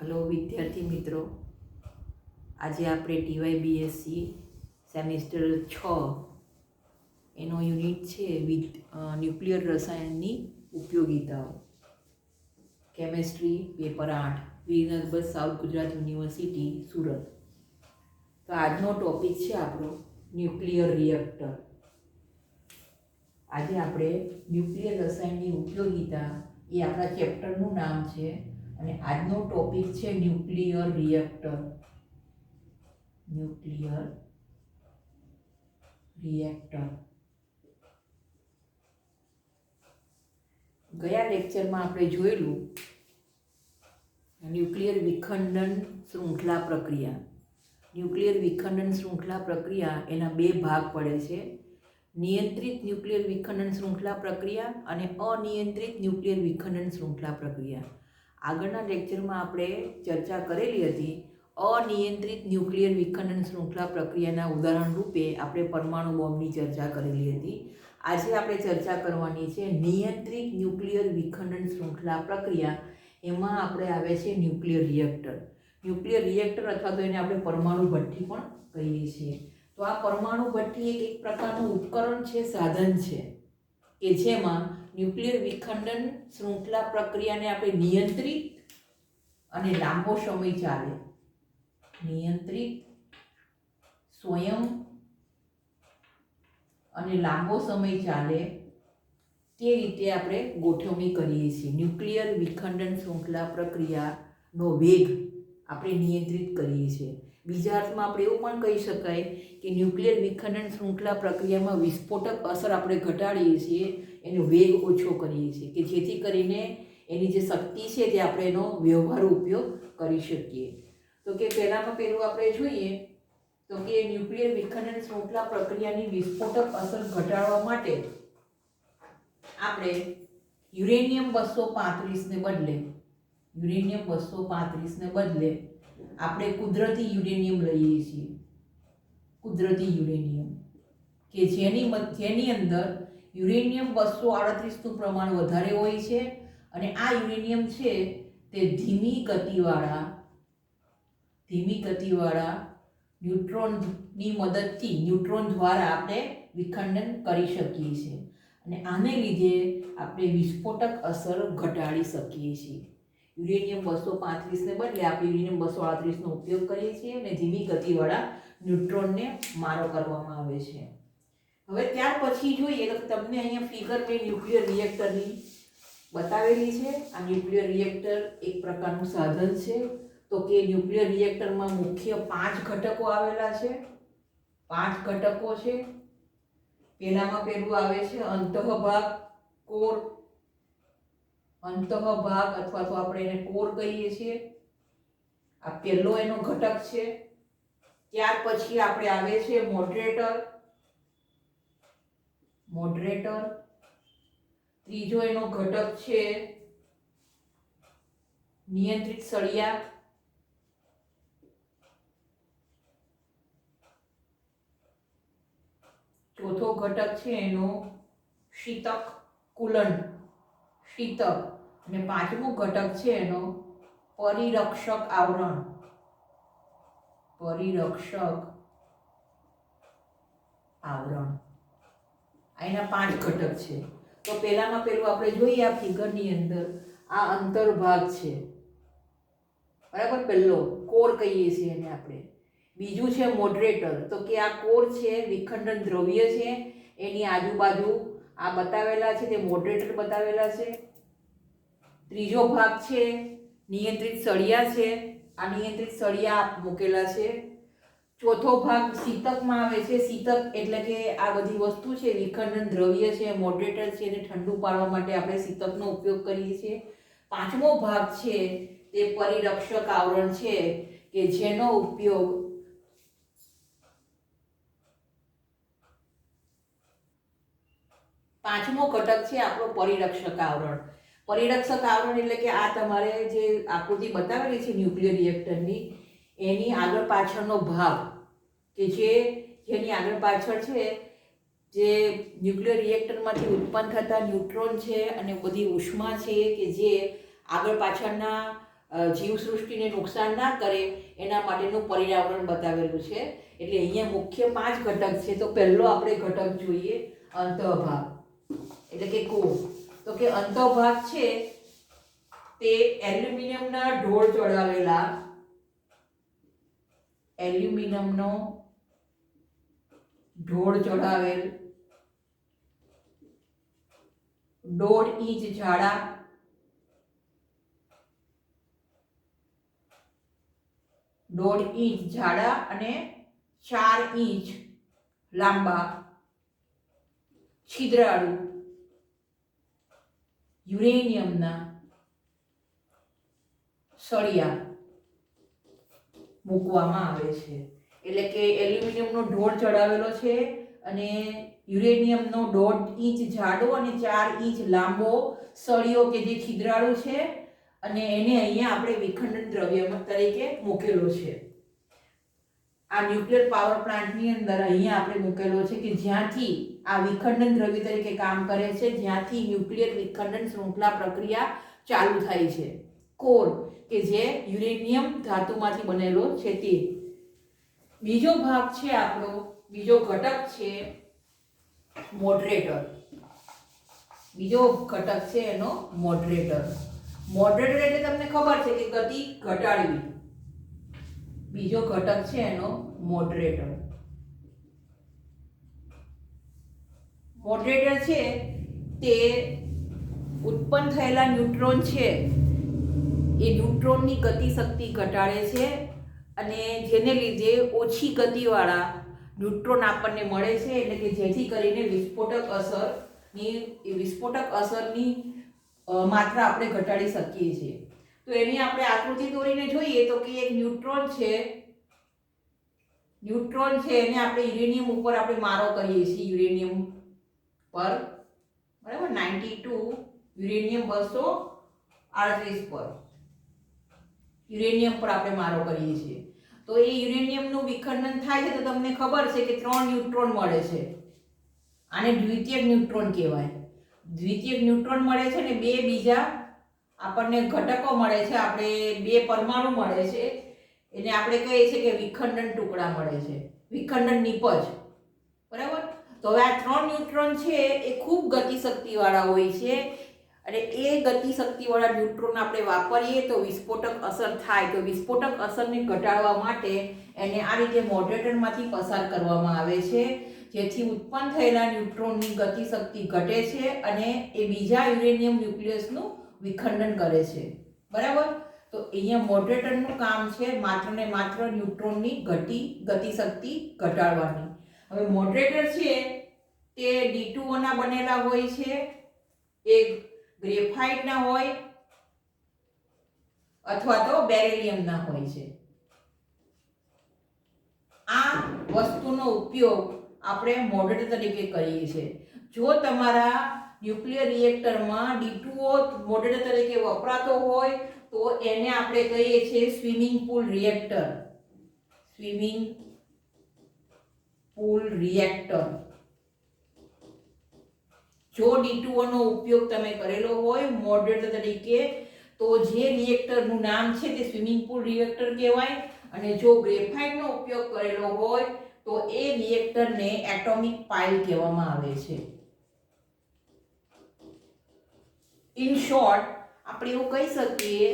Hello વિદ્યાર્થી મિત્રો, આજે આપણે TYBSc સેમિસ્ટર 6 એનો યુનિટ છે nuclear રસાયણની ઉપયોગિતાઓ, chemistry paper 8, Veer Narmad south Gujarat university Surat. તો આજનો ટોપિક છે આપણો ન્યુક્લિયર રિએક્ટર. આજે આપણે ન્યુક્લિયર રસાયણની ઉપયોગિતા એ આપણા ચેપ્ટરનું નામ છે અને આજનો ટોપિક છે ન્યુક્લિયર રિએક્ટર. Nuclear reactor. ગયા લેક્ચરમાં આપણે જોયેલું ન્યુક્લિયર વિખંડન શૃંખલા પ્રક્રિયા. ન્યુક્લિયર વિખંડન શૃંખલા પ્રક્રિયા એના બે ભાગ પડે છે: નિયંત્રિત ન્યુક્લિયર વિખંડન શૃંખલા પ્રક્રિયા અને અનિયંત્રિત ન્યુક્લિયર વિખંડન શૃંખલા પ્રક્રિયા. આગળના લેક્ચરમાં આપણે ચર્ચા કરેલી હતી અનિયંત્રિત ન્યુક્લિયર વિખંડન શૃંખલા પ્રક્રિયાના ઉદાહરણ રૂપે આપણે પરમાણુ બોમ્બની ચર્ચા કરેલી હતી. આજે આપણે ચર્ચા કરવાની છે નિયંત્રિત ન્યુક્લિયર વિખંડન શૃંખલા પ્રક્રિયા. એમાં આપણે આવે છે ન્યુક્લિયર રિએક્ટર. ન્યુક્લિયર રિએક્ટર અથવા તો એને આપણે પરમાણુ ભઠ્ઠી પણ કહીએ છીએ. તો આ પરમાણુ ભઠ્ઠી એક પ્રકારનું ઉપકરણ છે, સાધન છે કે જેમાં ન્યુક્લિયર વિખંડન શૃંખલા પ્રક્રિયાને આપણે નિયંત્રિત અને લાંબો સમય ચાલે, નિયંત્રિત, સ્વયં અને લાંબો સમય ચાલે તે રીતે આપણે ગોઠવણી કરીએ છીએ. ન્યુક્લિયર વિખંડન શૃંખલા પ્રક્રિયાનો વેગ આપણે નિયંત્રિત કરીએ છીએ. બીજા અર્થમાં આપણે એવું પણ કહી શકાય કે ન્યુક્લિયર વિખંડન શૃંખલા પ્રક્રિયામાં વિસ્ફોટક અસર આપણે ઘટાડીએ છીએ, એનો વેગ ઓછો કરીએ છીએ કે જેથી કરીને એની જે શક્તિ છે તે આપણે એનો વ્યવહારુ ઉપયોગ કરી શકીએ. તો કે પહેલું આપણે જોઈએ તો કે ન્યુક્લિયર વિખંડન શૃંખલા પ્રક્રિયાની વિસ્ફોટક અસર ઘટાડવા માટે આપણે યુરેનિયમ 235 ને બદલે આપણે કુદરતી યુરેનિયમ લઈએ છીએ. કુદરતી યુરેનિયમ કે જેની અંદર યુરેનિયમ 238 નું પ્રમાણ વધારે હોય છે અને આ યુરેનિયમ છે તે ધીમી ગતિવાળા ન્યુટ્રોનની મદદથી ન્યુટ્રોન દ્વારા આપણે વિખંડન કરી શકીએ છીએ અને આને લીધે આપણે વિસ્ફોટક અસર ઘટાડી શકીએ છીએ. યુરેનિયમ 235 ને બદલે આપણે યુરેનિયમ 238 નો ઉપયોગ કરીએ છીએ અને ધીમી ગતિવાળા ન્યુટ્રોનને મારો કરવામાં આવે છે. હવે ત્યાર પછી જોઈએ તો તમને અહીંયા ફિગર બે ન્યુક્લિયર રિએક્ટરની બતાવેલી છે. આ ન્યુક્લિયર રિએક્ટર એક પ્રકારનું સાધન છે. તો કે ન્યુક્લિયર રિએક્ટરમાં મુખ્ય 5 ઘટકો આવેલા છે. 5 ઘટકો છે. પહેલું આવે છે અંતઃભાગ, કોર. અંતઃભાગ અથવા તો આપણે એને કોર કહીએ છીએ. આ પહેલો એનો ઘટક છે. ત્યાર પછી આપણે આવે છે મોડરેટર. ત્રીજો એનો ઘટક છે નિયંત્રિત સળિયા. ચોથો ઘટક છે એનો શીતક, કુલન્ટ, શીતક. અને પાંચમો ઘટક છે એનો પરિરક્ષક આવરણ. એના 5 ઘટક છે. તો પહેલું આપણે જોઈએ આ ફિગરની અંદર આ અંતર્ભાગ છે, બરાબર. પહેલો કોર કહીએ છીએ એને આપણે. બીજું છે મોડરેટર. તો કે આ કોર છે, વિખંડન દ્રવ્ય છે, એની આજુબાજુ આ બતાવેલા છે તે મોડરેટર બતાવેલા છે. ત્રીજો ભાગ છે નિયંત્રિત સળિયા છે. આ નિયંત્રિત સળિયા મૂકેલા છે. ચોથો ભાગ શીતકમાં આવે છે. શીતક એટલે કે આ બધી વસ્તુ છે વિખંડન દ્રવ્ય છે, મોડરેટર છે, એને ઠંડુ પાડવા માટે આપણે શીતકનો ઉપયોગ કરીએ છીએ. પાંચમો ભાગ છે તે પરિરક્ષક આવરણ છે કે જેનો ઉપયોગ પાંચમો ઘટક છે આપણો પરિરક્ષક આવરણ. પરિરક્ષક આવરણ એટલે કે આ તમારે જે આકૃતિ બતાવેલી છે ન્યુક્લિયર રિએક્ટરની એની આગળ પાછળનો ભાગ કે જેની આગળ પાછળ છે જે ન્યુક્લિયર રિએક્ટરમાંથી ઉત્પન્ન થતા ન્યુટ્રોન છે અને બધી ઉષ્મા છે કે જે આગળ પાછળના જીવસૃષ્ટિને નુકસાન ના કરે એના માટેનું પર્યાવરણ બતાવેલું છે. એટલે અહીંયા મુખ્ય 5 ઘટક છે. તો પહેલો આપણે ઘટક જોઈએ અંતઃભાગ એટલે કે કોર. તો કે અંતઃભાગ છે તે એલ્યુમિનિયમના ઢોળ ચડાવેલા એલ્યુમિનિયમનો ઢોળ ચડાવેલ 1.5 ઇંચ જાડા 1.5 ઇંચ જાડા અને 4 ઇંચ લાંબા છિદ્રાળુ યુરેનિયમના સળિયા મૂકવામાં આવે છે. એટલે કે એલ્યુમિનિયમનો ઢોળ ચડાવેલો છે અને યુરેનિયમનો 1.5 ઇંચ જાડો અને 4 ઇંચ લાંબો સળિયો કે જે છિદ્રાળુ છે અને એને અહીંયા આપણે વિખંડન દ્રવ્ય તરીકે મૂકેલો છે. આ ન્યુક્લિયર પાવર પ્લાન્ટની અંદર અહીંયા આપણે મૂકેલો છે કે જ્યાંથી આ વિખંડન દ્રવ્ય તરીકે કામ કરે છે, જ્યાંથી ન્યુક્લિયર વિખંડન શૃંખલા પ્રક્રિયા ચાલુ થાય છે. કોર કે જે યુરેનિયમ ધાતુમાંથી બનેલો છે તે. બીજો ભાગ છે આપણો, બીજો ઘટક છે મોડરેટર. બીજો ઘટક છે એનો મોડરેટર. મોડરેટર એટલે તમને ખબર છે કે ગતિ ઘટાડવી. બીજો ઘટક છે એનો મોડરેટર. મોડરેટર છે તે ઉત્પન્ન થયેલા ન્યુટ્રોન છે એ ન્યુટ્રોનની ગતિશક્તિ ઘટાડે છે અને જેને લીધે ઓછી ગતિવાળા ન્યુટ્રોન આપણને મળે છે. એટલે કે જેથી કરીને વિસ્ફોટક અસરની માત્રા આપણે ઘટાડી શકીએ છીએ. તો એની આપણે આકૃતિ દોરીને જોઈએ તો કે એક ન્યુટ્રોન છે એને આપણે યુરેનિયમ ઉપર આપણે મારો કરીએ છીએ. યુરેનિયમ પર બરાબર 92 યુરેનિયમ 238 પર યુરેનિયમ પર આપણે મારો કરીએ છીએ. તો એ યુરેનિયમનું વિખંડન થાય છે તો તમને ખબર છે કે 3 ન્યુટ્રોન મળે છે. આને દ્વિતીયક ન્યુટ્રોન કહેવાય. દ્વિતીયક ન્યુટ્રોન મળે છે ને 2 બીજા આપણને ઘટકો મળે છે, આપણે 2 પરમાણુ મળે છે. એને આપણે કહીએ છીએ કે વિખંડન ટુકડા મળે છે, વિખંડન નિપજ. બરાબર. તો હવે આ 3 ન્યુટ્રોન છે એ ખૂબ ગતિશક્તિવાળા હોય છે અને એ ગતિશક્તિવાળા ન્યુટ્રોન આપણે વાપરીએ તો વિસ્ફોટક અસર થાય. તો વિસ્ફોટક અસરને ઘટાડવા માટે એને આ રીતે મોડરેટરમાંથી પસાર કરવામાં આવે છે, જેથી ઉત્પન્ન થયેલા ન્યુટ્રોનની ગતિશક્તિ ઘટે છે અને એ બીજા યુરેનિયમ ન્યુક્લિયસનું વિખંડન કરે છે. બરાબર. તો અહીંયા મોડરેટરનું કામ છે માત્ર ને માત્ર ન્યુટ્રોનની ગતિશક્તિ ઘટાડવાની. હવે મોડરેટર છે તે D2O ના બનેલા હોય છે, એક ગ્રેફાઇટના હોય અથવા તો બેરિલિયમના હોય છે. આ વસ્તુનો ઉપયોગ આપણે મોડરેટર તરીકે કરીએ છીએ. જો તમારા ન્યુક્લિયર રિએક્ટરમાં D2O મોડરેટર તરીકે વપરાતો હોય તો એને આપણે કહીએ છીએ swimming pool reactor. Swimming pool reactor. જો D2O નો ઉપયોગ તમે કરેલો હોય મોડરેટર તરીકે તો જે રિએક્ટરનું નામ છે તે સ્વિમિંગ પૂલ રિએક્ટર કહેવાય અને જો ગ્રેફાઇટનો ઉપયોગ કરેલો હોય તો એ રિએક્ટરને એટોમિક પાઇલ કહેવામાં આવે છે. ઇન શોર્ટ આપણે એવું કહી શકીએ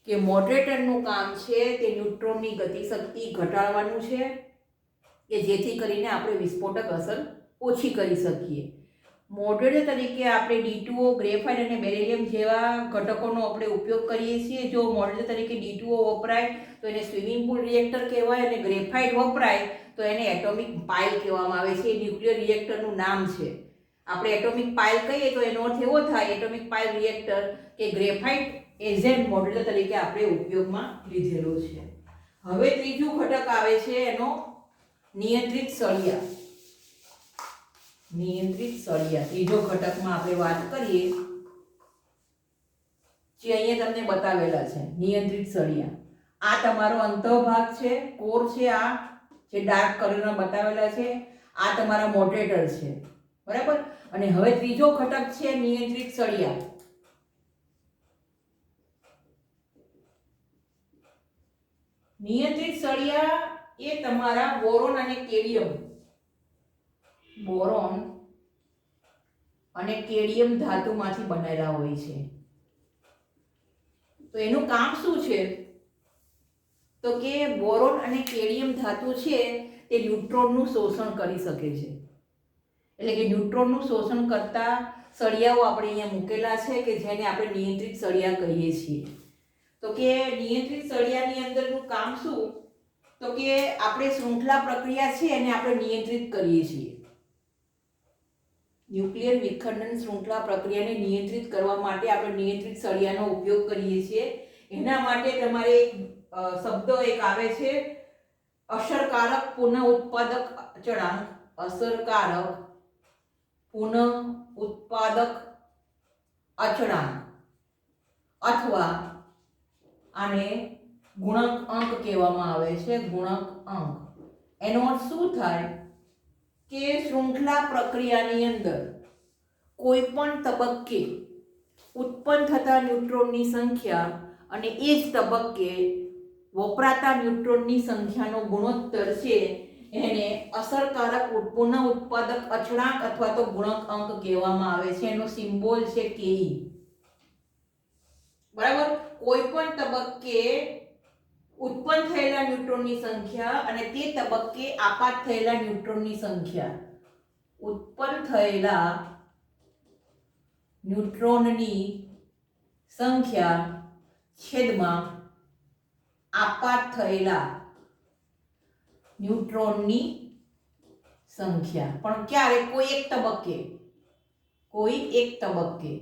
કે મોડરેટરનું કામ છે તે ન્યુટ્રોનની ગતિશક્તિ ઘટાડવાનું છે કે જેથી કરીને આપણે વિસ્ફોટક અસર ઓછી કરી શકીએ. મોડરેટર તરીકે આપણે D2O, ગ્રેફાઇટ અને બેરિલિયમ જેવા ઘટકોનો આપણે ઉપયોગ કરીએ છીએ. જો મોડરેટર તરીકે D2O વપરાય તો એને સ્વિમિંગ પૂલ રિએક્ટર કહેવાય અને ગ્રેફાઇટ વપરાય તો એને એટોમિક પાઇલ કહેવામાં આવે છે. એ ન્યુક્લિયર રિએક્ટરનું નામ છે. આપણે એટોમિક પાઇલ કહીએ તો એનો અર્થ એવો થાય એટોમિક પાઇલ રિએક્ટર કે ગ્રેફાઇટ એઝ એન મોડરેટર તરીકે આપણે ઉપયોગમાં લીધેલો છે. હવે ત્રીજું ઘટક આવે છે એનો નિયંત્રિત સળિયા. નિયંત્રિત સળિયા ત્રીજો ઘટકમાં આપણે વાત કરીએ જે અહીંયા તમને બતાવેલા છે. નિયંત્રિત સળિયા આ તમારો અંતઃભાગ છે, કોર છે. આ જે ડાર્ક કલરમાં બતાવેલા છે આ તમારા મોડરેટર છે. બરાબર. અને હવે ત્રીજો ઘટક છે નિયંત્રિત સળિયા. નિયંત્રિત સળિયા એ તમારા બોરોન અને કેડિયમ, બોરોન અને કેડિયમ ધાતુમાંથી બનેલા હોય છે. તો એનું કામ શું છે? તો કે બોરોન અને કેડિયમ ધાતુ છે તે ન્યુટ્રોનનું શોષણ કરી શકે છે. એટલે કે ન્યુટ્રોનનું શોષણ કરતા સળિયાઓ આપણે અહીંયા મૂકેલા છે કે જેને આપણે નિયંત્રિત સળિયા કહીએ છીએ. તો કે નિયંત્રિત સળિયાની અંદરનું કામ શું? તો કે આપણે શૃંખલા પ્રક્રિયા છે એને આપણે નિયંત્રિત કરીએ છીએ. ન્યુક્લિયર વિખંડન શૃંખલા પ્રક્રિયાને નિયંત્રિત કરવા માટે આપણે નિયંત્રિત સળિયાનો ઉપયોગ કરીએ છીએ. એના માટે તમારે એક શબ્દ એક આવે છે, અસરકારક પુનઃ ઉત્પાદક અચળાંક. અસરકારક પુનઃ ઉત્પાદક અચળાંક અથવા આને ગુણક અંક કહેવામાં આવે છે. ગુણક અંક એનો અર્થ શું થાય કે શૃંખલા પ્રક્રિયાની અંદર કોઈ પણ તબક્કે ઉત્પન્ન થતા ન્યુટ્રોનની સંખ્યા અને એ જ તબક્કે વપરાતા ન્યુટ્રોનની સંખ્યાનો ગુણોત્તર છે એને અસરકારક પુનઃ ઉત્પાદક અચળાંક અથવા તો ગુણક અંક કહેવામાં આવે છે. એનો સિમ્બોલ છે Ke. બરાબર. કોઈ પણ તબક્કે ઉત્પન્ન થયેલા ન્યુટ્રોનની સંખ્યા અને તે તબક્કે આપાત થયેલા ન્યુટ્રોનની સંખ્યા, ઉત્પન્ન થયેલા ન્યુટ્રોનની સંખ્યા છેદમાં આપાત થયેલા ન્યુટ્રોનની સંખ્યા. પણ ક્યારે? કોઈ એક તબક્કે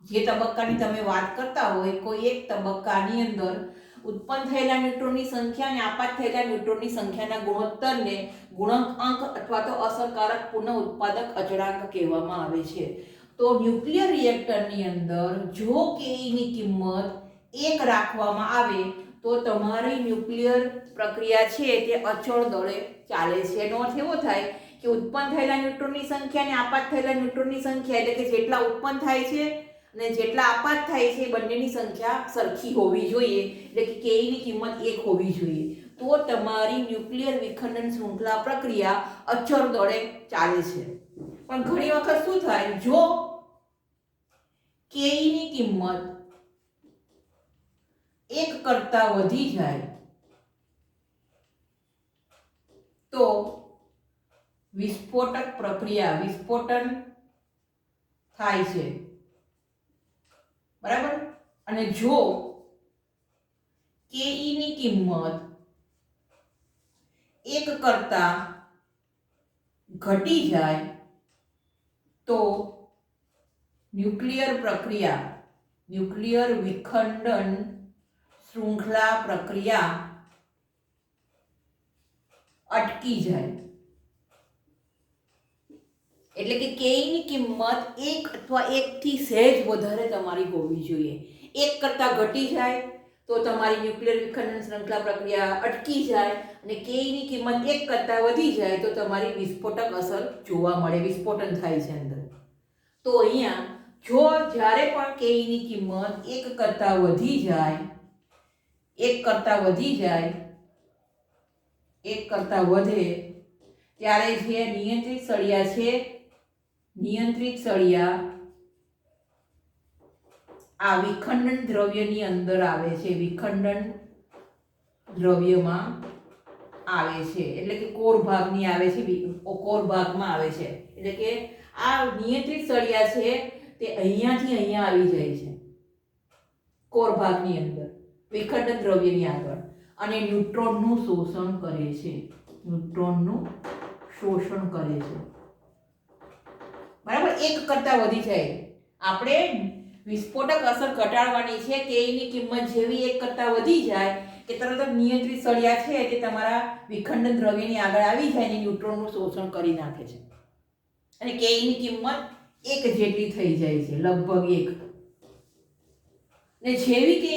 જે તબક્કાની તમે વાત કરતા હોય કોઈ એક તબક્કાની અંદર ઉત્પન્ન થયેલા ન્યુટ્રોનની સંખ્યા અને આપાત થયેલા ન્યુટ્રોનની સંખ્યાના ગુણોત્તરને ગુણક અંક અથવા તો અસરકારક પુનઃ ઉત્પાદક અચળાંક કહેવામાં આવે છે. તો ન્યુક્લિયર રિએક્ટરની અંદર જો Ke ની કિંમત 1 રાખવામાં આવે તો તમારી ન્યુક્લિયર પ્રક્રિયા છે તે અચળ દળે ચાલે છે. એનો અર્થ એવો થાય કે ઉત્પન્ન થયેલા ન્યુટ્રોનની સંખ્યા અને આપાત થયેલા ન્યુટ્રોનની સંખ્યા એટલે કે જેટલા ઉત્પન્ન થાય છે અને જેટલા આપાત થાય છે બંનેની સંખ્યા સરખી હોવી જોઈએ. એટલે કે Ke ની કિંમત 1 હોવી જોઈએ. તો તમારી ન્યુક્લિયર વિખંડન શૃંખલા પ્રક્રિયા અચળ દળે ચાલે છે. પણ ઘણી વખત શું થાય, જો Ke ની કિંમત 1 કરતા વધી જાય તો વિસ્ફોટક પ્રક્રિયા, વિસ્ફોટન થાય છે. બરાબર. અને જો Ke ની કિંમત 1 કરતા ઘટી જાય તો ન્યુક્લિયર પ્રક્રિયા, ન્યુક્લિયર વિખંડન શૃંખલા પ્રક્રિયા અટકી જાય. એટલે કે Ke ની કિંમત 1 અથવા 1 થી સહેજ વધારે તમારી હોવી જોઈએ. 1 કરતા ઘટી જાય તો તમારી ન્યુક્લિયર વિખંડન શૃંખલા પ્રક્રિયા અટકી જાય અને Ke ની કિંમત 1 કરતા વધી જાય તો તમારી વિસ્ફોટક અસર જોવા મળે, વિસ્ફોટન થાય છે અંદર. તો અહીંયા જો જ્યારે પણ Ke ની કિંમત 1 કરતા વધી જાય, 1 કરતા વધે ત્યારે જે નિયંત્રિત સળિયા છે, નિયંત્રિત સળિયા આ વિખંડન દ્રવ્યની અંદર આવે છે, વિખંડન દ્રવ્યમાં આવે છે. એટલે કે કોર ભાગની આવે છે, કોર ભાગમાં આવે છે. એટલે કે આ નિયંત્રિત સળિયા છે તે અહીંયાથી અહીંયા આવી જાય છે કોર ભાગની અંદર, વિખંડન દ્રવ્યની આગળ, અને ન્યુટ્રોનનું શોષણ કરે છે. ન્યુટ્રોનનું શોષણ કરે છે. બરાબર. 1 કરતા વધી જાય. આપણે વિસ્ફોટક અસર ઘટાડવાની છે. Ke ની કિંમત જેવી 1 કરતા વધી જાય કે તરત જ નિયંત્રિત સળિયા છે તે તમારા વિખંડન દ્રવ્યની આગળ આવી જાય અને ન્યુટ્રોનનું શોષણ કરી નાખે છે અને Ke ની કિંમત 1 જેટલી થઈ જાય છે, લગભગ 1. ને જેવી Ke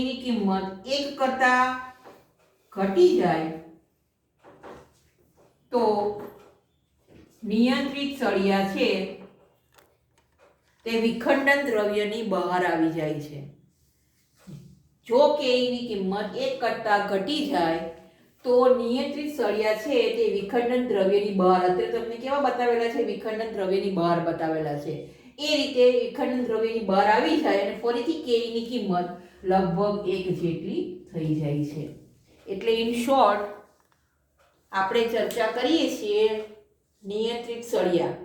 ની કિંમત 1 કરતા ઘટી જાય તો નિયંત્રિત સળિયા છે તે વિખંડન દ્રવ્યની બહાર આવી જાય છે. જો કેઈની કિંમત 1 કરતાં ઘટી જાય તો નિયંત્રિત સળિયા છે તે વિખંડન દ્રવ્યની બહાર, અત્યારે તમને કેવા બતાવેલા છે, વિખંડન દ્રવ્યની બહાર બતાવેલા છે, એ રીતે વિખંડન દ્રવ્યની બહાર આવી જાય અને ફરીથી કેઈની કિંમત લગભગ 1 જેટલી થઈ જાય છે. એટલે ઇન શોર્ટ આપણે ચર્ચા કરીએ છીએ નિયંત્રિત સળિયા,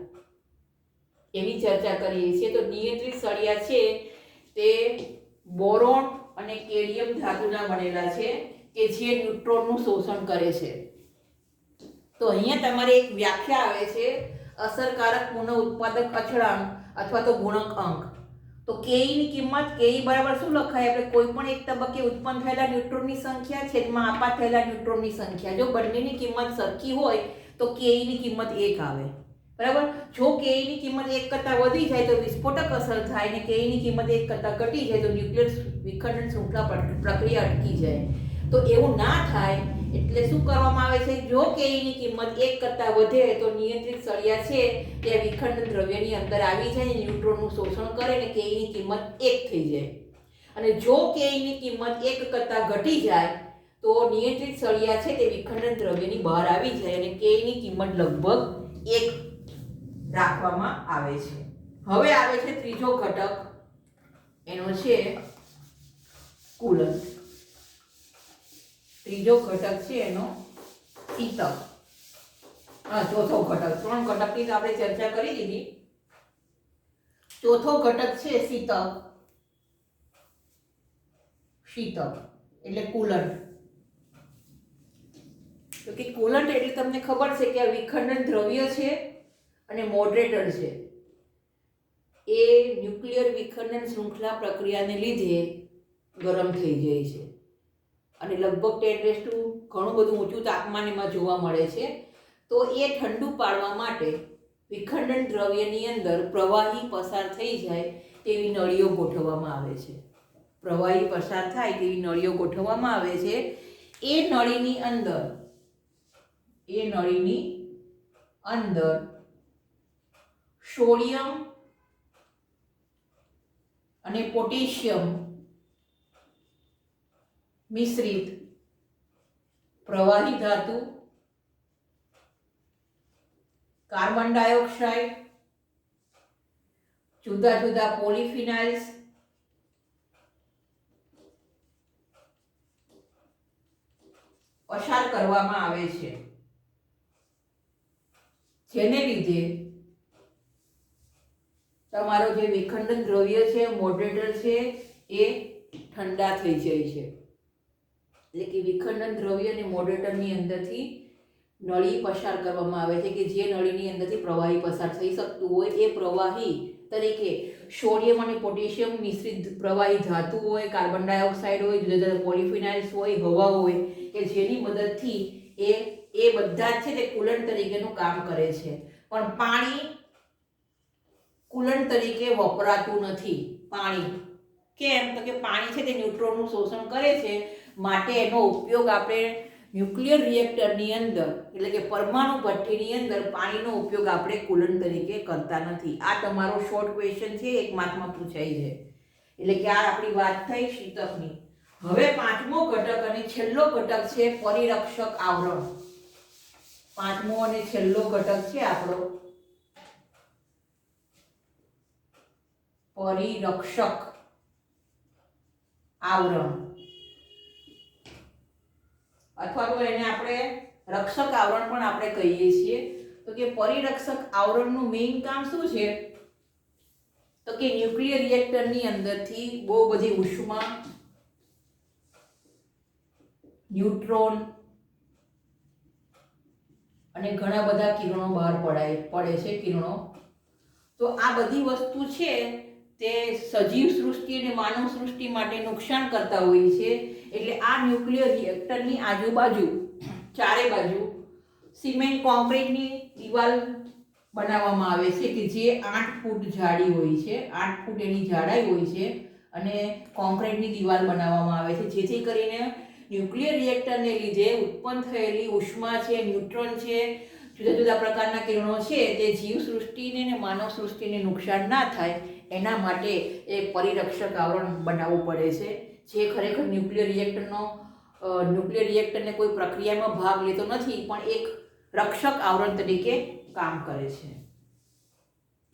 એની ચર્ચા કરીએ છીએ. તો નિયંત્રિત સળિયા છે તે બોરોન અને કેડમિયમ ધાતુના બનેલા છે કે જે ન્યુટ્રોનનું શોષણ કરે છે. તો અહીંયા તમારે એક વ્યાખ્યા આવે છે અસરકારક પુનઃ ઉત્પાદક અચળાંક અથવા તો ગુણક અંક. તો કેઈની કિંમત, કેઈ બરાબર શું લખાય? આપણે કોઈ પણ એક તબક્કે ઉત્પન્ન થયેલા ન્યુટ્રોનની સંખ્યા છેદમાં આપાત થયેલા ન્યુટ્રોનની સંખ્યા. જો બંનેની કિંમત સરખી હોય તો કેઈની કિંમત 1 આવે, બરાબર. જો કેઈની કિંમત 1 કરતાં વધી જાય તો વિસ્ફોટક અસર થાય ને કેઈની કિંમત 1 કરતાં ઘટી જાય તો ન્યુક્લિયર વિખંડન શૃંખલા પ્રક્રિયા અટકી જાય. તો એવું ના થાય એટલે શું કરવામાં આવે છે? જો કેઈની કિંમત 1 કરતાં વધે તો નિયંત્રિત સળિયા છે તે વિખંડન દ્રવ્યની અંદર આવી જાય, ન્યુટ્રોનનું શોષણ કરે ને કેઈની કિંમત 1 થઈ જાય. અને જો કેઈની કિંમત 1 કરતાં ઘટી જાય તો નિયંત્રિત સળિયા છે તે વિખંડન દ્રવ્યની બહાર આવી જાય અને કેઈની કિંમત લગભગ 1 રાખવામાં આવે છે. હવે આવે છે ત્રીજો ઘટક, એનો છે કુલંટ. ત્રીજો ઘટક છે એનો શીતક. ચોથો ઘટક, 3 ઘટકની તો આપણે ચર્ચા કરી દીધી. ચોથો ઘટક છે શીતક. શીતક એટલે કુલંટ. તો કે કુલંટ એટલે તમને ખબર છે કે આ વિખંડન દ્રવ્ય છે અને મોડરેટર છે. એ ન્યુક્લિયર વિખંડન શૃંખલા પ્રક્રિયાને લીધે ગરમ થઈ જાય છે અને લગભગ 10 ઘણું બધું ઊંચું તાપમાન એમાં જોવા મળે છે. તો એ ઠંડુ પાડવા માટે વિખંડન દ્રવ્યની અંદર પ્રવાહી પસાર થઈ જાય તેવી નળીઓ ગોઠવવામાં આવે છે. પ્રવાહી પસાર થાય તેવી નળીઓ ગોઠવવામાં આવે છે. એ નળીની અંદર સોડિયમ અને પોટેશિયમ મિશ્રિત પ્રવાહી ધાતુ, કાર્બન ડાયોક્સાઇડ, જુદા જુદા પોલિફિનાઇલ્સ પસાર કરવામાં આવે છે, જેને લીધે તમારો જે વિખંડન દ્રવ્ય છે, મોડરેટર છે, એ ઠંડા થઈ જાય છે. એટલે કે વિખંડન દ્રવ્ય અને મોડરેટરની અંદરથી નળી પસાર કરવામાં આવે છે કે જે નળીની અંદરથી પ્રવાહી પસાર થઈ શકતું હોય એ પ્રવાહી તરીકે સોડિયમ અને પોટેશિયમ મિશ્રિત પ્રવાહી ધાતુ હોય, કાર્બન ડાયોક્સાઇડ હોય, જુદા જુદા પોલિફિનાઇલ્સ હોય, હવા હોય કે જેની મદદથી એ બધા જ છે તે કુલંટ તરીકેનું કામ કરે છે. પણ પાણી કુલંટ તરીકે વપરાતું નથી. પાણી કેમ? તો કે પાણી છે તે ન્યુટ્રોનનું શોષણ કરે છે, માટે એનો ઉપયોગ આપણે ન્યુક્લિયર રિએક્ટરની અંદર એટલે કે પરમાણુ ભઠ્ઠીની અંદર પાણીનો ઉપયોગ આપણે કુલંટ તરીકે કરતા નથી. આ તમારો શોર્ટ ક્વેશ્ચન છે, 1 માર્કમાં પૂછાઈ છે. એટલે કે આ આપણી વાત થઈ શીતકની. હવે પાંચમો ઘટક અને છેલ્લો ઘટક છે પરિરક્ષક આવરણ. પાંચમો અને છેલ્લો ઘટક છે આપણો પરિરક્ષક આવરણ, અથવા તો એને આપણે રક્ષક આવરણ પણ આપણે કહીએ છીએ. તો કે પરિરક્ષક આવરણનું મેઇન કામ શું છે? તો કે ન્યુક્લિયર રિએક્ટરની અંદરથી બહુ બધી ઉષ્મા, ન્યુટ્રોન અને ઘણા બધા કિરણો બહાર પડે છે કિરણો. તો આ બધી વસ્તુ છે તે સજીવ સૃષ્ટિ અને માનવ સૃષ્ટિ માટે નુકસાન કરતા હોય છે. એટલે આ ન્યુક્લિયર રિએક્ટરની આજુબાજુ ચારે બાજુ સિમેન્ટ કોન્ક્રીટની દિવાલ બનાવવામાં આવે છે કે જે 8 ફૂટ જાડી હોય છે, 8 ફૂટ એની જાડાઈ હોય છે અને કોન્ક્રીટની દિવાલ બનાવવામાં આવે છે, જેથી કરીને ન્યુક્લિયર રિએક્ટરને લીધે ઉત્પન્ન થયેલી ઉષ્મા છે, ન્યુટ્રોન છે, જુદા જુદા પ્રકારના કિરણો છે તે જીવ સૃષ્ટિને અને માનવ સૃષ્ટિને નુકસાન ના થાય એના માટે એ પરિરક્ષક આવરણ બનાવવું પડે છે. જે ખરેખર ન્યુક્લિયર રિએક્ટરને કોઈ પ્રક્રિયામાં ભાગ લેતો નથી, પણ એક રક્ષક આવરણ તરીકે કામ કરે છે.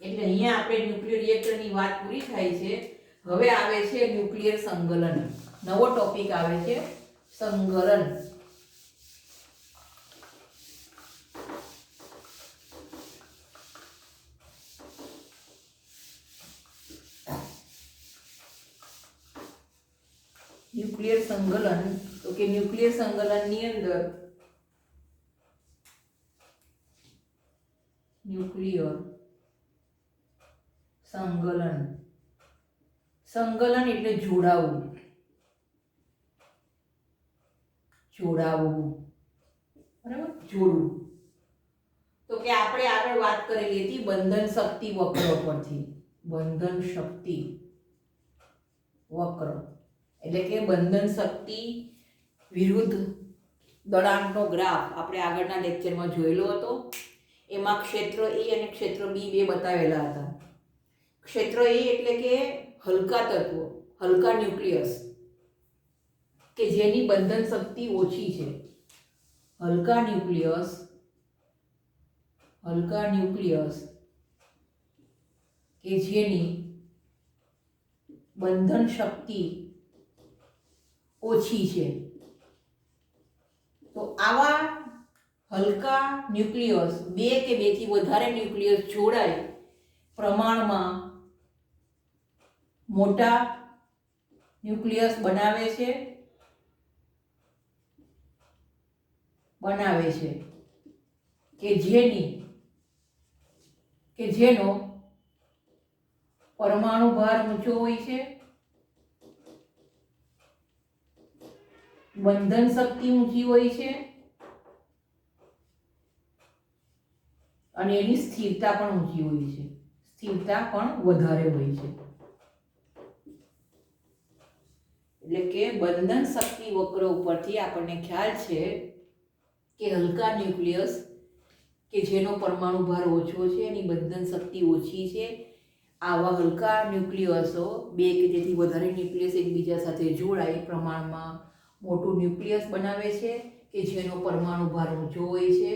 એટલે અહીંયા આપણે ન્યુક્લિયર રિએક્ટરની વાત પૂરી થાય છે. હવે આવે છે ન્યુક્લિયર સંકલન. નવો ટોપિક આવે છે સંકલન. ન્યુક્લિયર સંકલન તો કે ન્યુક્લિયર સંકલનની અંદર ન્યુક્લિયર સંકલન એટલે જોડાવવું, બરાબર, જોડવું. તો કે આપણે આગળ વાત કરેલી હતી બંધન શક્તિ વક્ર પરથી. બંધન શક્તિ વક્ર એટલે કે બંધન શક્તિ વિરુદ્ધ દળાંકનો ગ્રાફ આપણે આગળના લેક્ચરમાં જોયેલો હતો. એમાં ક્ષેત્ર A અને ક્ષેત્ર B બે બતાવેલા હતા. ક્ષેત્ર A એટલે કે હલકા તત્વો, હલકા ન્યુક્લિયસ કે જેની બંધન શક્તિ ઓછી છે. હલકા ન્યુક્લિયસ કે જેની બંધન શક્તિ ઓછી છે. તો આવા હલકા ન્યુક્લિયસ, બે કે બેથી વધારે ન્યુક્લિયસ જોડાય પ્રમાણમાં મોટા ન્યુક્લિયસ બનાવે છે કે જેનો પરમાણુ ભાર ઊંચો હોય છે, બંધન શક્તિ ઊંચી હોય છે અને એની સ્થિરતા પણ ઊંચી હોય છે, સ્થિરતા પણ વધારે હોય છે. એટલે કે બંધન શક્તિ વક્ર ઉપરથી આપણને ખ્યાલ છે કે હલકા ન્યુક્લિયસ કે જેનો પરમાણુ ભાર ઓછો છે, એની બંધન શક્તિ ઓછી છે, આવા હલકા ન્યુક્લિયસો, બે કે તેથી વધારે ન્યુક્લિયસ એકબીજા સાથે જોડાઈ પ્રમાણમાં મોટું ન્યુક્લિયસ બનાવે છે કે જેનો પરમાણુ ભાર ઊંચો હોય છે,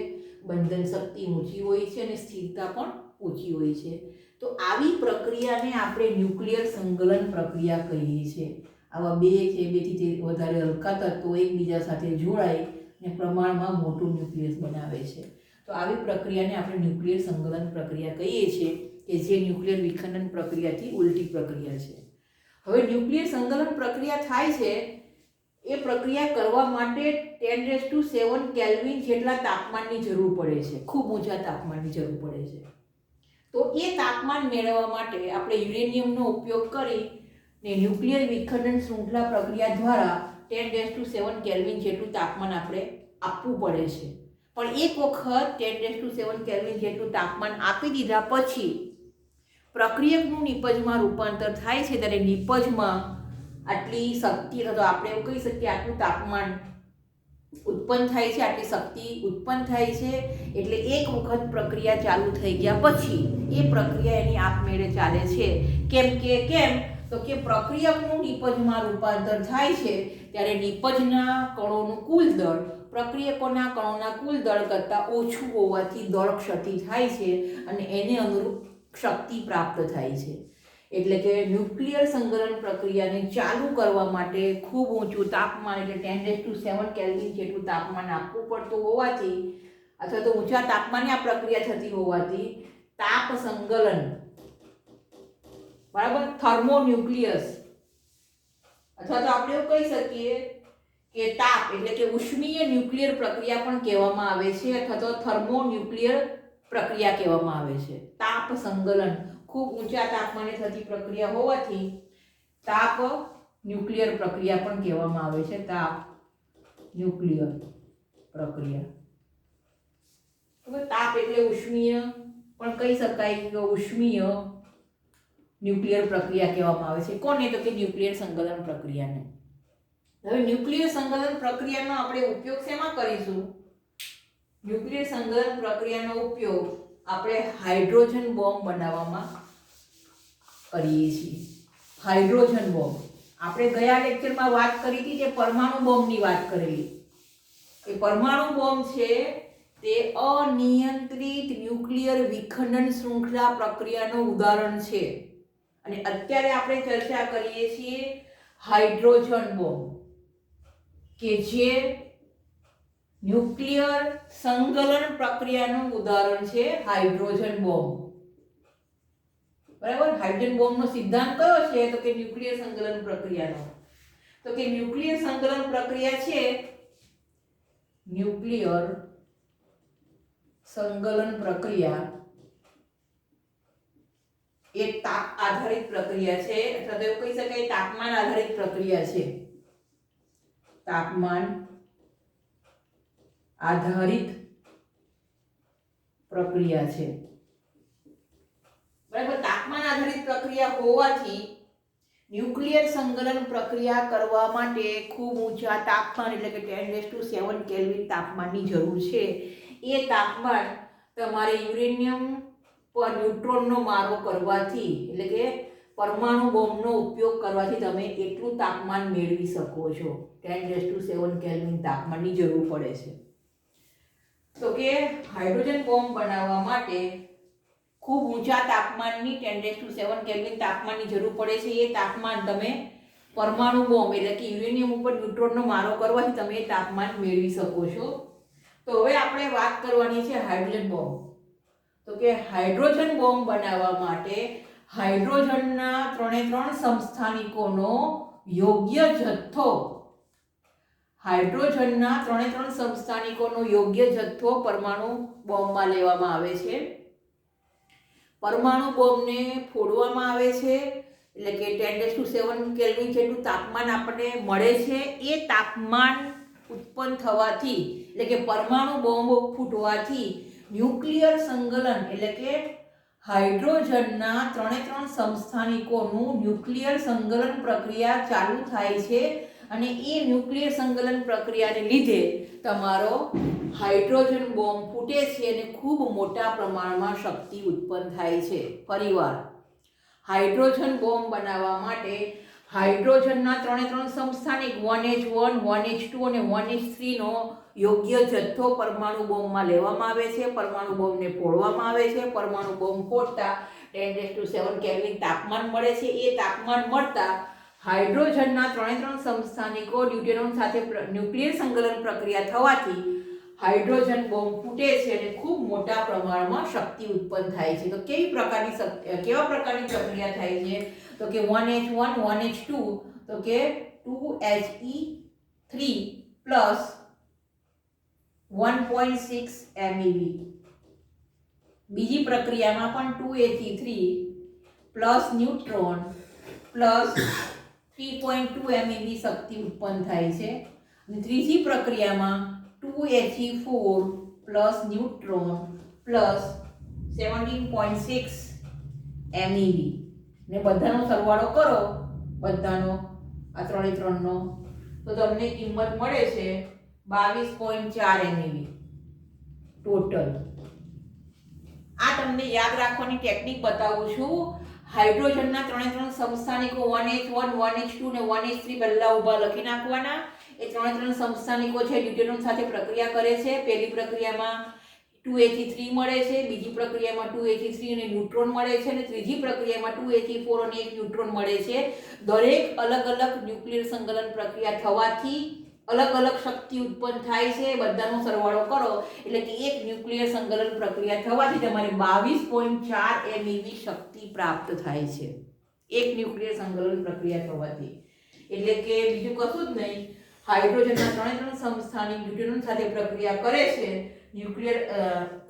બંધન શક્તિ ઊંચી હોય છે અને સ્થિરતા પણ ઊંચી હોય છે. તો આવી પ્રક્રિયાને આપણે ન્યુક્લિયર સંકલન પ્રક્રિયા કહીએ છીએ. આવા બે કે બેથી વધારે હલકા તત્વો એકબીજા સાથે જોડાઈ ને પ્રમાણમાં મોટું ન્યુક્લિયસ બનાવે છે. તો આવી પ્રક્રિયાને આપણે ન્યુક્લિયર સંકલન પ્રક્રિયા કહીએ છીએ કે જે ન્યુક્લિયર વિખંડન પ્રક્રિયાથી ઉલટી પ્રક્રિયા છે. હવે ન્યુક્લિયર સંકલન પ્રક્રિયા થાય છે એ પ્રક્રિયા કરવા માટે 10⁷ કેલ્વિન જેટલા તાપમાનની જરૂર પડે છે, ખૂબ ઊંચા તાપમાનની જરૂર પડે છે. તો એ તાપમાન મેળવવા માટે આપણે યુરેનિયમનો ઉપયોગ કરી ને ન્યુક્લિયર વિખંડન શૃંખલા પ્રક્રિયા દ્વારા 10⁷ કેલ્વિન જેટલું તાપમાન આપણે આપવું પડે છે. પણ એક વખત 10⁷ કેલ્વિન જેટલું તાપમાન આપી દીધા પછી પ્રક્રિયકનું નિપજમાં રૂપાંતર થાય છે ત્યારે નિપજમાં આટલી શક્તિ, અથવા તો આપણે એવું કહી શકીએ આટલું તાપમાન ઉત્પન્ન થાય છે, આટલી શક્તિ ઉત્પન્ન થાય છે. એટલે એક વખત પ્રક્રિયા ચાલુ થઈ ગયા પછી એ પ્રક્રિયા એની આપમેળે ચાલે છે. કેમ તો કે પ્રક્રિયકનું નિપજમાં રૂપાંતર થાય છે ત્યારે નિપજના કણોનું કુલ દળ પ્રક્રિયકોના કણોના કુલ દળ કરતાં ઓછું હોવાથી દળ ક્ષતિ થાય છે અને એને અનુરૂપ શક્તિ પ્રાપ્ત થાય છે. એટલે કે ન્યુક્લિયર સંકલન પ્રક્રિયાને ચાલુ કરવા માટે ખૂબ ઊંચું તાપમાન એટલે 10⁷ કેલ્વિન જેટલું તાપમાન આપવું પડતું હોવાથી, અથવા તો ઊંચા તાપમાને આ પ્રક્રિયા થતી હોવાથી તાપ સંકલન, બરાબર, થર્મોન્યુક્લિયસ, અથવા તો આપણે એવું કહી શકીએ કે તાપ એટલે કે ઉષ્મીય ન્યુક્લિયર પ્રક્રિયા પણ કહેવામાં આવે છે, અથવા તો થર્મોન્યુક્લિયર પ્રક્રિયા કહેવામાં આવે છે. તાપ સંકલન ખૂબ ઊંચા તાપમાને થતી પ્રક્રિયા હોવાથી તાપ ન્યુક્લિયર પ્રક્રિયા પણ કહેવામાં આવે છે. તાપ ન્યુક્લિયર પ્રક્રિયા. હવે તાપ એટલે ઉષ્મીય પણ કહી શકાય કે ઉષ્મીય ન્યુક્લિયર પ્રક્રિયા કહેવામાં આવે છે. કોને? તો કે ન્યુક્લિયર સંકલન પ્રક્રિયાને. હવે ન્યુક્લિયર સંકલન પ્રક્રિયાનો આપણે ઉપયોગ શેમાં કરીશું? ન્યુક્લિયર સંકલન પ્રક્રિયાનો ઉપયોગ આપણે હાઇડ્રોજન બોમ્બ બનાવવામાં કરીએ છીએ. હાઇડ્રોજન બોમ્બ આપણે ગયા લેક્ચરમાં વાત કરી હતી જે પરમાણુ બોમ્બની વાત કરેલી. એ પરમાણુ બોમ્બ છે તે અનિયંત્રિત ન્યુક્લિયર વિખંડન શૃંખલા પ્રક્રિયાનું ઉદાહરણ છે. અને અત્યારે આપણે ચર્ચા કરીએ છીએ હાઇડ્રોજન બોમ્બ, કે જે ન્યુક્લિયર સંકલન પ્રક્રિયાનું ઉદાહરણ છે. હાઇડ્રોજન બોમ્બ, બરાબર. હાઇડ્રોજન બોમ્બનો સિદ્ધાંત કયો છે? તો કે ન્યુક્લિયર સંકલન પ્રક્રિયાનો. તો કે ન્યુક્લિયર સંકલન પ્રક્રિયા છે, ન્યુક્લિયર સંકલન પ્રક્રિયા એ તાપ આધારિત પ્રક્રિયા છે, અથવા તો એવું કહી શકાય તાપમાન આધારિત પ્રક્રિયા છે. તાપમાન આધારિત પ્રક્રિયા છે, બરાબર. તાપમાન આધારિત પ્રક્રિયા હોવાથી ન્યુક્લિયર સંકલન પ્રક્રિયા કરવા માટે ખૂબ ઊંચા તાપમાન એટલે કે 10⁷ કેલ્વિન તાપમાનની જરૂર છે. એ તાપમાન તમારે યુરેનિયમ પર ન્યુટ્રોનનો મારો કરવાથી એટલે કે પરમાણુ બોમ્બનો ઉપયોગ કરવાથી તમે એટલું તાપમાન મેળવી શકો છો. 10⁷ કેલ્વિન તાપમાનની જરૂર પડે છે. તો કે હાઇડ્રોજન બોમ્બ બનાવવા માટે ખૂબ ઊંચા તાપમાનની 10⁷ કેલ્વિન તાપમાનની જરૂર પડે છે. એ તાપમાન તમે પરમાણુ બોમ્બ એટલે કે યુરેનિયમ ઉપર ન્યુટ્રોનનો મારો કરવાથી તમે એ તાપમાન મેળવી શકો છો. તો હવે આપણે વાત કરવાની છે હાઇડ્રોજન બોમ્બ. તો કે હાઇડ્રોજન બોમ્બ બનાવવા માટે હાઇડ્રોજનના 3 સમસ્થાનિકોનો યોગ્ય જથ્થો હાઇડ્રોજનના 3 સમસ્થાનિકોનો યોગ્ય જથ્થો પરમાણુ બોમ્બમાં લેવામાં આવે છે. પરમાણુ બોમ્બને ફોડવામાં આવે છે, એટલે કે 10⁷ કેલ્વિન જેટલું તાપમાન આપણને મળે છે. એ તાપમાન ઉત્પન્ન થવાથી એટલે કે પરમાણુ બોમ્બ ફૂટવાથી ન્યુક્લિયર સંકલન એટલે કે હાઇડ્રોજનના 3 સમસ્થાનિકોનું ન્યુક્લિયર સંકલન પ્રક્રિયા ચાલુ થાય છે. અને એ ન્યુક્લિયર સંકલન પ્રક્રિયાને લીધે તમારો હાઇડ્રોજન બોમ્બ ફૂટે છે અને ખૂબ મોટા પ્રમાણમાં શક્તિ ઉત્પન્ન થાય છે. ફરીવાર, હાઇડ્રોજન બોમ્બ બનાવવા માટે હાઇડ્રોજનના 3 સમસ્થાનિક 1H1, 1H2 અને 1H3 નો યોગ્ય જથ્થો પરમાણુ બોમ્બમાં લેવામાં આવે છે. પરમાણુ બોમ્બને ફોડવામાં આવે છે. પરમાણુ બોમ્બ ફોડતા 10⁷ કેલ્વિન તાપમાન મળે છે. એ તાપમાન મળતા હાઇડ્રોજનના 3 સમસ્થાનિકો ન્યુટ્રોન સાથે ન્યુક્લિયર સંકલન પ્રક્રિયા થવાથી હાઇડ્રોજન બોમ્બ ફૂટે છે અને ખૂબ મોટા પ્રમાણમાં શક્તિ ઉત્પન્ન થાય છે. તો કેવા પ્રકારની પ્રક્રિયા થાય છે? તો કે 1H1, 1H2 તો કે 2He3 પ્લસ 1.6 MeV. બીજી પ્રક્રિયામાં પણ 2He3 plus neutron plus 3.2 MeV શક્તિ ઉત્પન્ન થાય છે. અને ત્રીજી પ્રક્રિયામાં 2He4 plus neutron plus 17.6 MeV. ને બધાનો સરવાળો કરો, બધાનો આ 3નો, તો તમને કિંમત મળે છે 22.4 MeV ટોટલ. આ તમને યાદ રાખવાની ટેકનિક બતાવું છું. હાઇડ્રોજનના 3 સમસ્થાનિકો 1H1, 1H2 અને 1H3 પહેલા ઊભા લખી નાખવાના. એ 3 સમસ્થાનિકો છે ન્યુટ્રોન સાથે પ્રક્રિયા કરે છે. પહેલી પ્રક્રિયામાં 2He3 મળે છે, બીજી પ્રક્રિયામાં 2He3 અને ન્યુટ્રોન મળે છે, અને ત્રીજી પ્રક્રિયામાં 2He4 અને એક ન્યુટ્રોન મળે છે. દરેક અલગ અલગ ન્યુક્લિયર સંકલન પ્રક્રિયા થવાથી અલગ અલગ શક્તિ ઉત્પન્ન થાય છે. બધાનો સરવાળો કરો એટલે કે એક ન્યુક્લિયર સંકલન પ્રક્રિયા થવાથી તમારે 22.4 MeV શક્તિ પ્રાપ્ત થાય છે. એક ન્યુક્લિયર સંકલન પ્રક્રિયા થવાથી એટલે કે બીજું કશું જ નહીં, હાઇડ્રોજનના 3 સમસ્થાનિક ન્યુટ્રોન સાથે પ્રક્રિયા કરે છે. ન્યુક્લિયર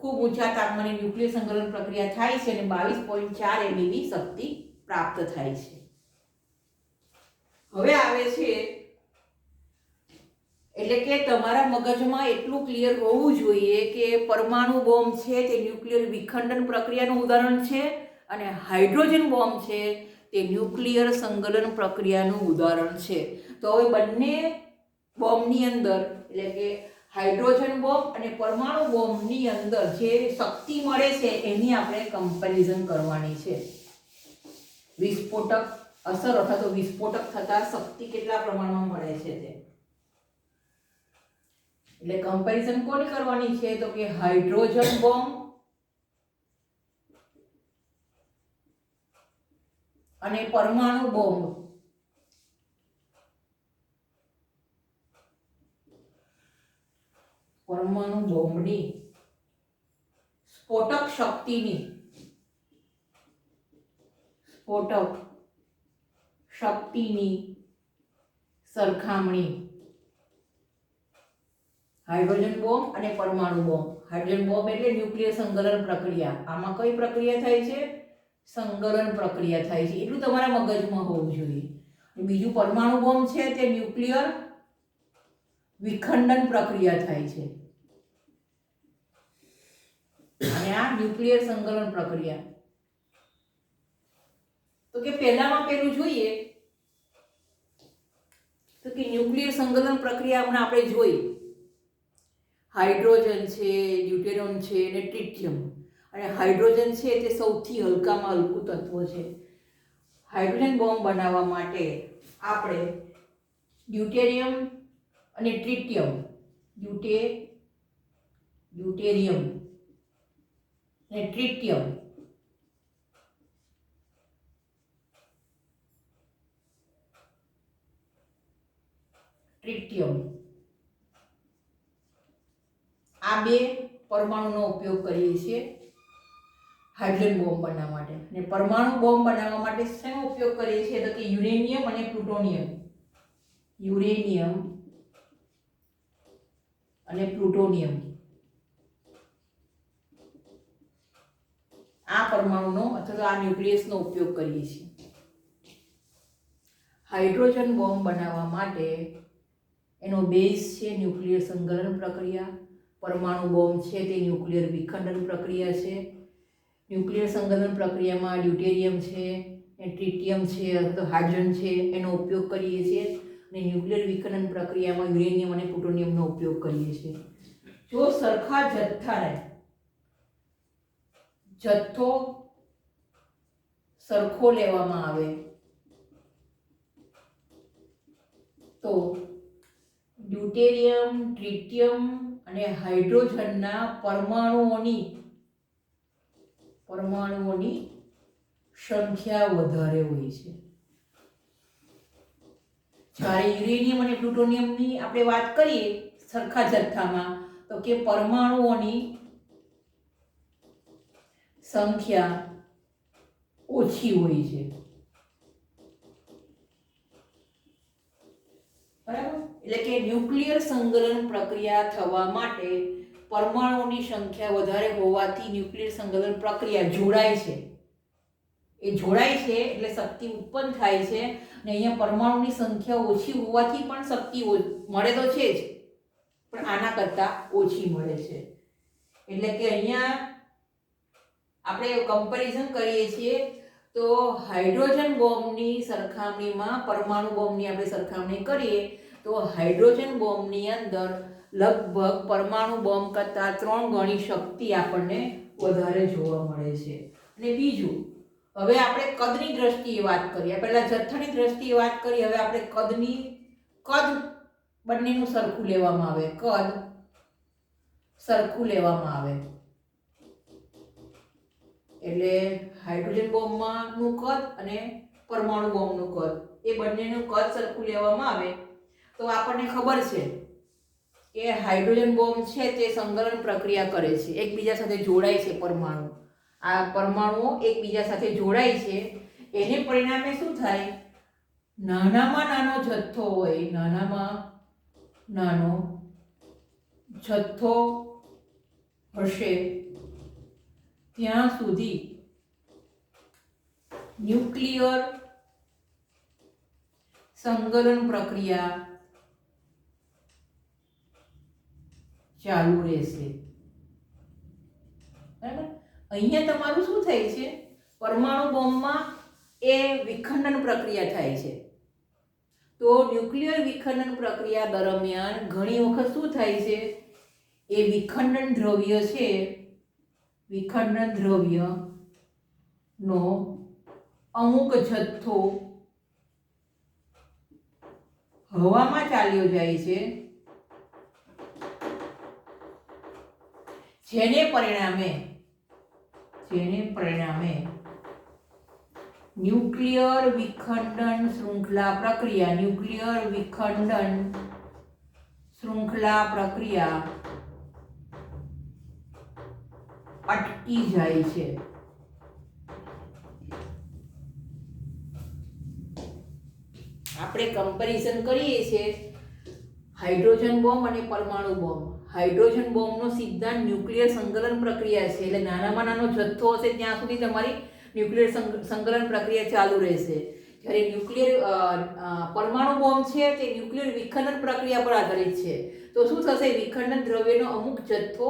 ખૂબ ઊંચા તાપમાને ન્યુક્લિયર સંકલન પ્રક્રિયા થાય છે અને 22.4 MeV શક્તિ પ્રાપ્ત થાય છે. હવે આવે છે એટલે કે તમારા મગજમાં એટલું ક્લિયર હોવું જોઈએ કે પરમાણુ બોમ્બ છે તે ન્યુક્લિયર વિખંડન પ્રક્રિયાનું ઉદાહરણ છે અને હાઇડ્રોજન બોમ્બ છે તે ન્યુક્લિયર સંકલન પ્રક્રિયાનું ઉદાહરણ છે. તો હવે બંને બોમ્બની અંદર એટલે કે હાઇડ્રોજન બોમ્બ અને પરમાણુ બોમ્બની અંદર જે શક્તિ મળે છે એની આપણે કમ્પેરિઝન કરવાની છે. વિસ્ફોટક અસર અથવા તો વિસ્ફોટક થતા શક્તિ કેટલા પ્રમાણમાં મળે છે તે. એટલે કમ્પેરિઝન કોની કરવાની છે તો કે હાઇડ્રોજન બોમ્બ અને પરમાણુ બોમ્બ પરમાણુ બોમ્બની સ્ફોટક શક્તિની સરખામણી. હાઇડ્રોજન બોમ્બ અને પરમાણુ બોમ્બ. હાઇડ્રોજન બોમ્બ એટલે ન્યુક્લિયર સંકલન પ્રક્રિયા. આમાં કઈ પ્રક્રિયા થાય છે? સંકલન પ્રક્રિયા થાય છે. એટલું તમારા મગજમાં હોવું જોઈએ. બીજું પરમાણુ બોમ્બ છે તે ન્યુક્લિયર વિખંડન પ્રક્રિયા થાય છે. અને આ ન્યુક્લિયર સંકલન પ્રક્રિયા. તો કે પહેલામાં પેલું જોઈએ તો કે ન્યુક્લિયર સંકલન પ્રક્રિયા હમણાં આપણે જોઈ. હાઇડ્રોજન છે, ડ્યુટેરિયમ છે અને ટ્રિટિયમ. અને હાઇડ્રોજન છે તે સૌથી હલકામાં હલકું તત્વ છે. હાઇડ્રોજન બોમ્બ બનાવવા માટે આપણે ડ્યુટેરિયમ અને ટ્રિટિયમ ડ્યુટેરિયમ અને ટ્રિટિયમ આ બે પરમાણુનો ઉપયોગ કરીએ છીએ હાઇડ્રોજન બોમ્બ બનાવવા માટે. અને પરમાણુ બોમ્બ બનાવવા માટે શેનો ઉપયોગ કરીએ છીએ તો કે યુરેનિયમ અને પ્લુટોનિયમ. યુરેનિયમ અને પ્લુટોનિયમ આ પરમાણુનો અથવા આ ન્યુક્લિયસનો ઉપયોગ કરીએ છીએ. હાઇડ્રોજન બોમ્બ બનાવવા માટે એનો બેઝ છે ન્યુક્લિયર સંકલન પ્રક્રિયા. પરમાણુ બોમ્બ છે તે ન્યુક્લિયર વિખંડન પ્રક્રિયા છે. ન્યુક્લિયર સંકલન પ્રક્રિયામાં ડ્યુટેરિયમ છે, ટ્રિટિયમ છે અથવા તો હાઇડ્રોજન છે એનો ઉપયોગ કરીએ છીએ. અને ન્યુક્લિયર વિખંડન પ્રક્રિયામાં યુરેનિયમ અને પ્લુટોનિયમનો ઉપયોગ કરીએ છીએ. જો સરખા જથ્થાને જથ્થો સરખો લેવામાં આવે તો ડ્યુટેરિયમ, ટ્રિટિયમ અને હાઇડ્રોજનના પરમાણુઓની સંખ્યા વધારે હોય છે. જ્યારે યુરેનિયમ અને પ્લુટોનિયમની આપણે વાત કરીએ સરખા જથ્થામાં તો કે પરમાણુઓની સંખ્યા ઓછી હોય છે. બરાબર? એટલે કે ન્યુક્લિયર સંકલન પ્રક્રિયા થવા માટે પરમાણુઓની સંખ્યા વધારે હોવાથી ન્યુક્લિયર સંકલન પ્રક્રિયા જોડાય છે. એ જોડાય છે એટલે શક્તિ ઉત્પન્ન થાય છે. અને અહીંયા પરમાણુની સંખ્યા ઓછી હોવાથી પણ શક્તિ મળે તો છે જ, પણ આના કરતાં ઓછી મળે છે. એટલે કે અહીંયા આપણે કમ્પેરિઝન કરીએ છીએ તો હાઇડ્રોજન બોમ્બની સરખામણીમાં પરમાણુ બોમ્બની આપણે સરખામણી કરીએ તો હાઇડ્રોજન બોમ્બની અંદર લગભગ પરમાણુ બોમ્બ કરતાં 3 ગણી શક્તિ આપણને વધારે જોવા મળે છે. અને બીજું, હવે આપણે કદની દ્રષ્ટિએ વાત કરીએ. પહેલા જથ્થાની દ્રષ્ટિએ વાત કરીએ, હવે આપણે કદ બંનેનું સરખું લેવામાં આવે. કદ સરખું લેવામાં આવે એટલે હાઇડ્રોજન બોમ્બમાંનું કદ અને પરમાણુ બોમ્બનું કદ એ બંનેનું કદ સરખું લેવામાં આવે તો આપણને ખબર છે કે હાઇડ્રોજન બોમ્બ છે તે સંકલન પ્રક્રિયા કરે છે, એકબીજા સાથે જોડાય છે. આ પરમાણુઓ એકબીજા સાથે જોડાય છે. એને પરિણામે શું થાય? નાનામાં નાનો જથ્થો હોય, નાનામાં નાનો જથ્થો હશે ત્યાં સુધી ન્યુક્લિયર સંકલન પ્રક્રિયા ચાલુ રહેશે. બરાબર? અહીંયા તમારું શું થાય છે? પરમાણુ બોમ્બમાં એ વિખંડન પ્રક્રિયા થાય છે. તો ન્યુક્લિયર વિખંડન પ્રક્રિયા દરમિયાન ઘણી વખત શું થાય છે? એ વિખંડન દ્રવ્ય છે, વિખંડન દ્રવ્યનો અમુક જથ્થો હવામાં ચાલ્યો જાય છે, જેને પરિણામે ન્યુક્લિયર વિખંડન શૃંખલા પ્રક્રિયા અટકી જાય છે. આપણે કમ્પેરિઝન કરીએ છીએ હાઇડ્રોજન બોમ્બ અને પરમાણુ બોમ્બ. હાઇડ્રોજન બોમ્બનો સિદ્ધાંત ન્યુક્લિયર સંકલન પ્રક્રિયા છે, એટલે નાનામાં નાનો જથ્થો હશે ત્યાં સુધી તમારી ન્યુક્લિયર સંકલન પ્રક્રિયા ચાલુ રહેશે. જ્યારે પરમાણુ બોમ્બ છે તે ન્યુક્લિયર વિખંડન પ્રક્રિયા પર આધારિત છે. તો શું થશે? વિખંડન દ્રવ્યનો અમુક જથ્થો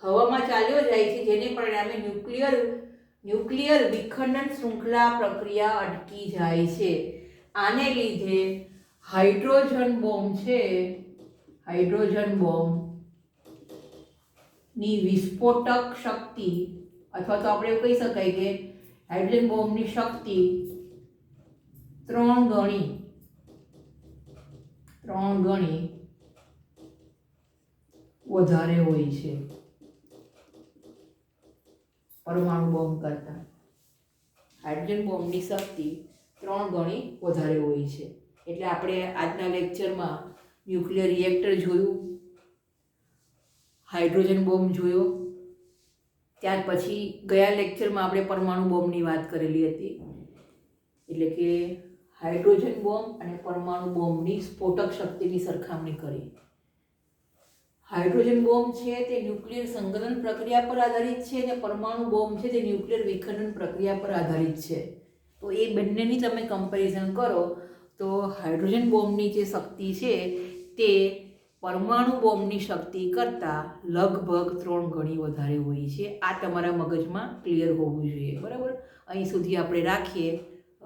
હવામાં ચાલ્યો જાય છે, જેને પરિણામે ન્યુક્લિયર વિખંડન શૃંખલા પ્રક્રિયા અટકી જાય છે. આને લીધે હાઇડ્રોજન બોમ્બ ની વિસ્ફોટક શક્તિ, અથવા તો આપણે એવું કહી શકાય કે હાઇડ્રોજન બોમ્બની શક્તિ 3 ગણી વધારે હોય છે પરમાણુ બોમ્બ કરતા. હાઇડ્રોજન બોમ્બની શક્તિ 3 ગણી વધારે હોય છે. એટલે આપણે આજના લેક્ચરમાં ન્યુક્લિયર રિએક્ટર જોયું, હાઇડ્રોજન બોમ્બ જોયો, ત્યાર પછી ગયા લેક્ચરમાં આપણે પરમાણુ બોમ્બની વાત કરેલી હતી. એટલે કે હાઇડ્રોજન બોમ્બ અને પરમાણુ બોમ્બની સ્ફોટક શક્તિની સરખામણી કરી. હાઇડ્રોજન બોમ્બ છે તે ન્યુક્લિયર સંકલન પ્રક્રિયા પર આધારિત છે અને પરમાણુ બોમ્બ છે તે ન્યુક્લિયર વિખંડન પ્રક્રિયા પર આધારિત છે. તો એ બંનેની તમે કમ્પેરિઝન કરો તો હાઇડ્રોજન બોમ્બની જે શક્તિ છે તે પરમાણુ બોમ્બની શક્તિ કરતાં લગભગ 3 ગણી વધારે હોય છે. આ તમારા મગજમાં ક્લિયર હોવું જોઈએ. બરાબર? અહીં સુધી આપણે રાખીએ.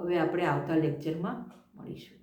હવે આપણે આવતા લેક્ચરમાં મળીશું.